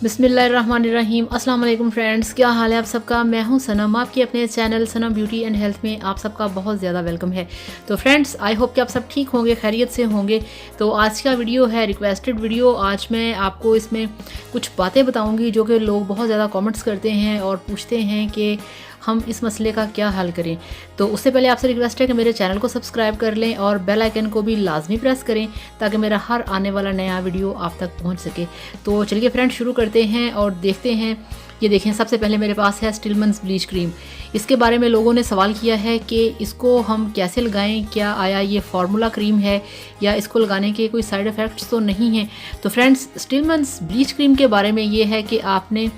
बिस्मिल्लाहिर्रहमानिर्रहीम। अस्सलाम वालेकुम फ्रेंड्स, क्या हाल है आप सबका। मैं हूं सनम, आपकी अपने channel Sanam beauty and health में आप सबका बहुत ज़्यादा वेलकम है। तो फ्रेंड्स, आई होप कि आप सब ठीक होंगे, खैरियत से होंगे। तो आज का वीडियो है रिक्वेस्टेड वीडियो। आज मैं आपको इसमें कुछ बातें बताऊंगी जो कि लोग बहुत ज़्यादा कमेंट्स करते हैं और पूछते हैं कि हम इस मसले का क्या हल करें। तो उससे पहले आपसे रिक्वेस्ट है कि मेरे चैनल को सब्सक्राइब कर लें और बेल आइकन को भी लाजमी प्रेस करें ताकि मेरा हर आने वाला नया वीडियो आप तक पहुंच सके। तो चलिए फ्रेंड्स, शुरू करते हैं और देखते हैं। ये देखें, सबसे पहले मेरे पास है स्टिलमैन्स ब्लीच क्रीम। इसके बारे में लोगों ने सवाल किया है कि इसको हम कैसे लगाएं, क्या आया ये फार्मूला क्रीम है या इसको लगाने के कोई साइड इफ़ेक्ट्स तो नहीं हैं। तो फ्रेंड्स, स्टिलमैन्स ब्लीच क्रीम के बारे में ये है कि आपने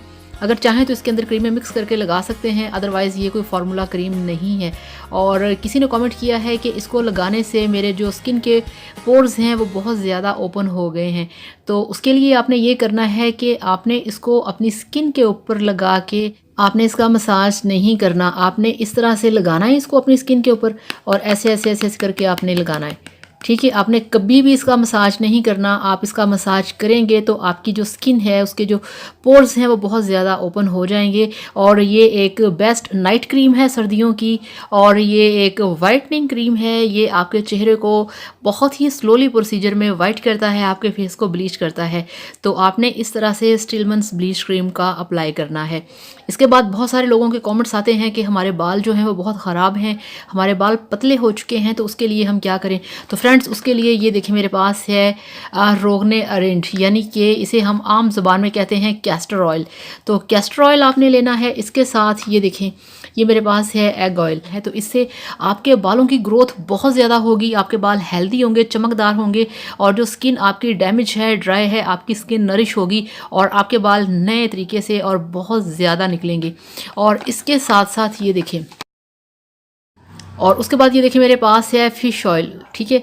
अगर चाहें तो इसके अंदर क्रीमें मिक्स करके लगा सकते हैं, अदरवाइज़ ये कोई फार्मूला क्रीम नहीं है। और किसी ने कमेंट किया है कि इसको लगाने से मेरे जो स्किन के पोर्स हैं वो बहुत ज़्यादा ओपन हो गए हैं। तो उसके लिए आपने ये करना है कि आपने इसको अपनी स्किन के ऊपर लगा के आपने इसका मसाज नहीं करना। आपने इस तरह से लगाना है इसको अपनी स्किन के ऊपर और ऐसे ऐसे ऐसे ऐसे करके आपने लगाना है, ठीक है। आपने कभी भी इसका मसाज नहीं करना। आप इसका मसाज करेंगे तो आपकी जो स्किन है उसके जो पोर्स हैं वो बहुत ज़्यादा ओपन हो जाएंगे। और ये एक बेस्ट नाइट क्रीम है सर्दियों की, और ये एक वाइटनिंग क्रीम है। ये आपके चेहरे को बहुत ही स्लोली प्रोसीजर में वाइट करता है, आपके फेस को ब्लीच करता है। तो आपने इस तरह से स्टिलमैन्स ब्लीच क्रीम का अप्लाई करना है। इसके बाद बहुत सारे लोगों के कमेंट्स आते हैं कि हमारे बाल जो हैं वो बहुत ख़राब हैं, हमारे बाल पतले हो चुके हैं, तो उसके लिए हम क्या करें। तो फ्रेंड्स, उसके लिए ये देखिए मेरे पास है रोगने अरेंट, यानी कि इसे हम आम ज़बान में कहते हैं कैस्टर ऑयल। तो कैस्टर ऑयल आपने लेना है। इसके साथ ये देखें, ये मेरे पास है एग ऑयल है। तो इससे आपके बालों की ग्रोथ बहुत ज़्यादा होगी, आपके बाल हेल्दी होंगे, चमकदार होंगे, और जो स्किन आपकी डैमेज है, ड्राई है, आपकी स्किन नरिश होगी और आपके बाल नए तरीके से और बहुत ज़्यादा निकलेंगे। और इसके साथ साथ ये देखें, और उसके बाद ये देखिए मेरे पास है फ़िश ऑयल, ठीक है।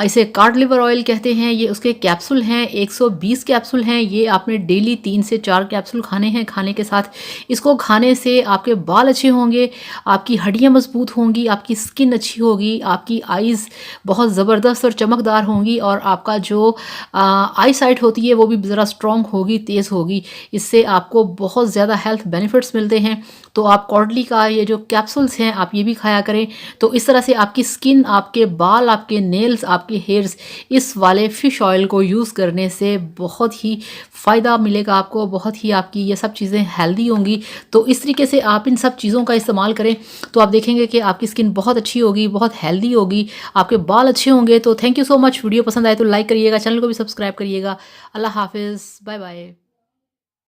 इसे कार्ड लिवर ऑयल कहते हैं। ये उसके कैप्सूल हैं, 120 कैप्सूल हैं। ये आपने डेली 3 से 4 कैप्सूल खाने हैं। खाने के साथ इसको खाने से आपके बाल अच्छे होंगे, आपकी हड्डियां मजबूत होंगी, आपकी स्किन अच्छी होगी, आपकी आइज़ बहुत ज़बरदस्त और चमकदार होंगी, और आपका जो आई साइट होती है वो भी ज़रा स्ट्रॉन्ग होगी, तेज़ होगी। इससे आपको बहुत ज़्यादा हेल्थ बेनिफिट्स मिलते हैं। तो आप कॉर्डली का ये जो कैप्सूल्स हैं आप ये भी खाया करें। तो इस तरह से आपकी स्किन, आपके बाल, आपके नेल्स, आपके हेयर्स इस वाले फ़िश ऑयल को यूज़ करने से बहुत ही फ़ायदा मिलेगा आपको, बहुत ही आपकी ये सब चीज़ें हेल्दी होंगी। तो इस तरीके से आप इन सब चीज़ों का इस्तेमाल करें तो आप देखेंगे कि आपकी स्किन बहुत अच्छी होगी, बहुत हेल्दी होगी, आपके बाल अच्छे होंगे। तो thank you so much. Video पसंद आए तो लाइक करिएगा, चैनल को भी सब्सक्राइब करिएगा। अल्लाह हाफिज़, बाय बाय।